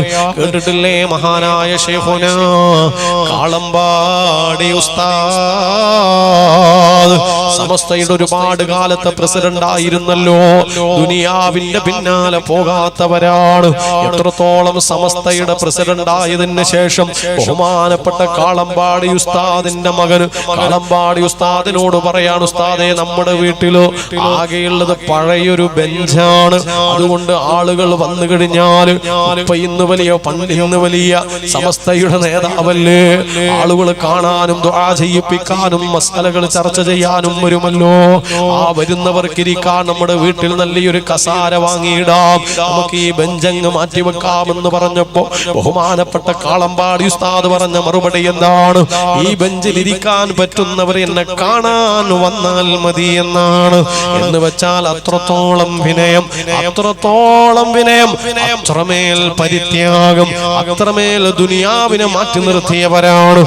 കേട്ടിട്ടില്ലേ മഹാനായ ശൈഖുന കാളമ്പാടി ഉസ്താദ് സമസ്തയുടെ ഒരുപാട് കാലത്തെ പ്രസിഡന്റ് ആയിരുന്നല്ലോ. ദുനിയാവിന്റെ പിന്നാലെ പോകാത്തവരാണ്. എത്രത്തോളം സമസ്തയുടെ പ്രസിഡന്റ് ആയതിനു ശേഷം ബഹുമാനപ്പെട്ട കാളമ്പാടി ഉസ്താദിന്റെ മകന് കാളമ്പാടി ഉസ്താദിനോട് പറയാണ്, ഉസ്താദെ നമ്മുടെ വീട്ടിലോ ആകെയുള്ളത് പഴയൊരു ബെഞ്ചാണ്. അതുകൊണ്ട് ആളുകൾ വന്നു കഴിഞ്ഞാൽ ഇന്ന് വലിയ സമസ്തയുടെ നേതാവല്ലേ, ആളുകൾ കാണാനും ദുആ ചെയ്യിപ്പിക്കാനും മസ്അലകൾ ചർച്ച ചെയ്യാനും വരുമല്ലോ. ആ വരുന്നവർക്ക് ഇരിക്കാൻ നമ്മുടെ വീട്ടിൽ നല്ലൊരു കസാര വാങ്ങിയിടാം, നമുക്ക് ഈ ബെഞ്ചങ്ങ് മാറ്റിവെക്കാമെന്ന് പറഞ്ഞപ്പോ ബഹുമാനപ്പെട്ട കാളമ്പാടി ഉസ്താദ് പറഞ്ഞ മറുപടി എന്താണ്? ഈ ബെഞ്ചിൽ ഇരിക്കാൻ പറ്റുന്നവർ എന്നെ കാണാൻ വന്നാൽ മതി എന്നാണ്. എന്ന് വെച്ചാൽ അത്രത്തോളം വിനയം, അത്രമേൽ പരിത്യാഗം, അത്രമേൽ ദുനിയാവിനെ മാറ്റി നിർത്തിയവരാണ്.